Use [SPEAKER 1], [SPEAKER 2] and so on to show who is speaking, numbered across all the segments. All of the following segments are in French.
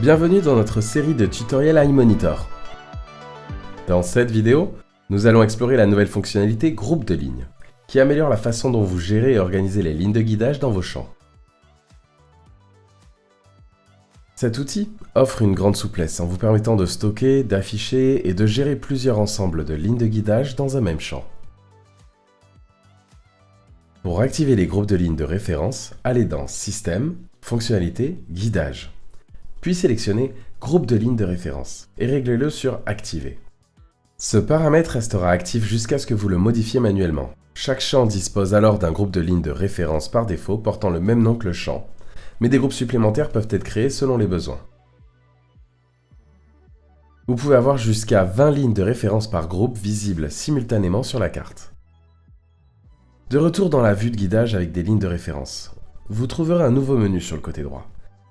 [SPEAKER 1] Bienvenue dans notre série de tutoriels iMonitor. Dans cette vidéo, nous allons explorer la nouvelle fonctionnalité Groupe de lignes, qui améliore la façon dont vous gérez et organisez les lignes de guidage dans vos champs. Cet outil offre une grande souplesse en vous permettant de stocker, d'afficher et de gérer plusieurs ensembles de lignes de guidage dans un même champ. Pour activer les groupes de lignes de référence, allez dans Système, Fonctionnalités, Guidage. Puis sélectionnez Groupe de lignes de référence et réglez-le sur Activer. Ce paramètre restera actif jusqu'à ce que vous le modifiez manuellement. Chaque champ dispose alors d'un groupe de lignes de référence par défaut portant le même nom que le champ, mais des groupes supplémentaires peuvent être créés selon les besoins. Vous pouvez avoir jusqu'à 20 lignes de référence par groupe visibles simultanément sur la carte. De retour dans la vue de guidage avec des lignes de référence, vous trouverez un nouveau menu sur le côté droit,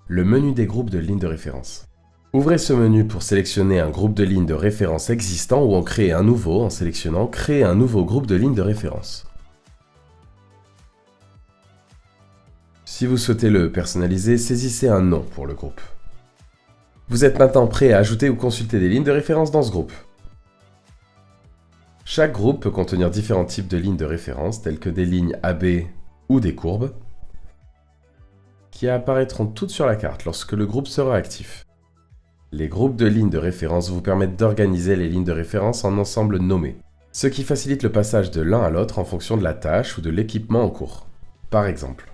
[SPEAKER 1] le menu des groupes de lignes de référence. Ouvrez ce menu pour sélectionner un groupe de lignes de référence existant ou en créer un nouveau en sélectionnant « Créer un nouveau groupe de lignes de référence ». Si vous souhaitez le personnaliser, saisissez un nom pour le groupe. Vous êtes maintenant prêt à ajouter ou consulter des lignes de référence dans ce groupe. Chaque groupe peut contenir différents types de lignes de référence, telles que des lignes AB ou des courbes, qui apparaîtront toutes sur la carte lorsque le groupe sera actif. Les groupes de lignes de référence vous permettent d'organiser les lignes de référence en ensembles nommés, ce qui facilite le passage de l'un à l'autre en fonction de la tâche ou de l'équipement en cours. Par exemple,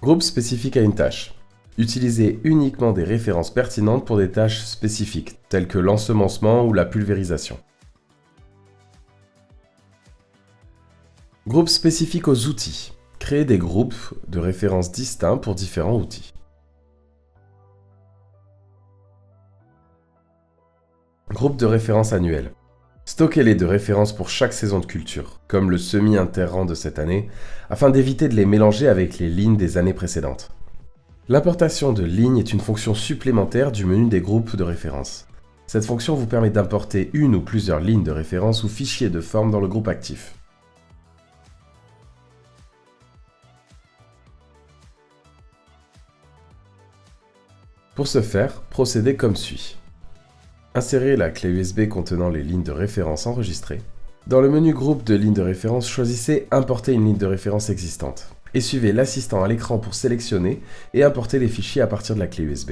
[SPEAKER 1] groupe spécifique à une tâche. Utilisez uniquement des références pertinentes pour des tâches spécifiques, telles que l'ensemencement ou la pulvérisation. Groupe spécifique aux outils. Créez des groupes de références distincts pour différents outils. Groupe de références annuels. Stockez-les de références pour chaque saison de culture, comme le semis interrang de cette année, afin d'éviter de les mélanger avec les lignes des années précédentes. L'importation de lignes est une fonction supplémentaire du menu des groupes de référence. Cette fonction vous permet d'importer une ou plusieurs lignes de référence ou fichiers de forme dans le groupe actif. Pour ce faire, procédez comme suit. Insérez la clé USB contenant les lignes de référence enregistrées. Dans le menu Groupe de lignes de référence, choisissez Importer une ligne de référence existante et suivez l'assistant à l'écran pour sélectionner et importer les fichiers à partir de la clé USB.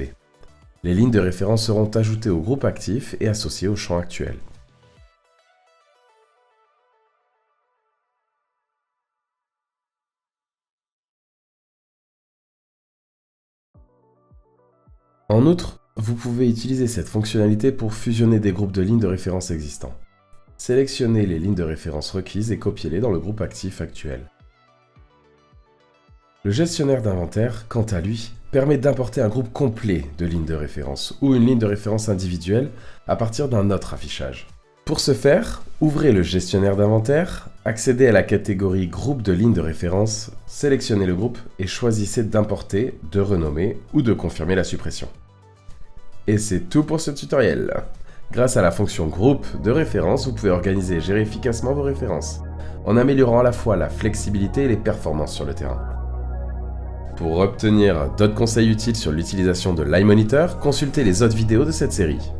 [SPEAKER 1] Les lignes de référence seront ajoutées au groupe actif et associées au champ actuel. En outre, vous pouvez utiliser cette fonctionnalité pour fusionner des groupes de lignes de référence existants. Sélectionnez les lignes de référence requises et copiez-les dans le groupe actif actuel. Le gestionnaire d'inventaire, quant à lui, permet d'importer un groupe complet de lignes de référence ou une ligne de référence individuelle à partir d'un autre affichage. Pour ce faire, ouvrez le gestionnaire d'inventaire, accédez à la catégorie Groupe de lignes de référence, sélectionnez le groupe et choisissez d'importer, de renommer ou de confirmer la suppression. Et c'est tout pour ce tutoriel. Grâce à la fonction Groupe de référence, vous pouvez organiser et gérer efficacement vos références, en améliorant à la fois la flexibilité et les performances sur le terrain. Pour obtenir d'autres conseils utiles sur l'utilisation de l'iMonitor, consultez les autres vidéos de cette série.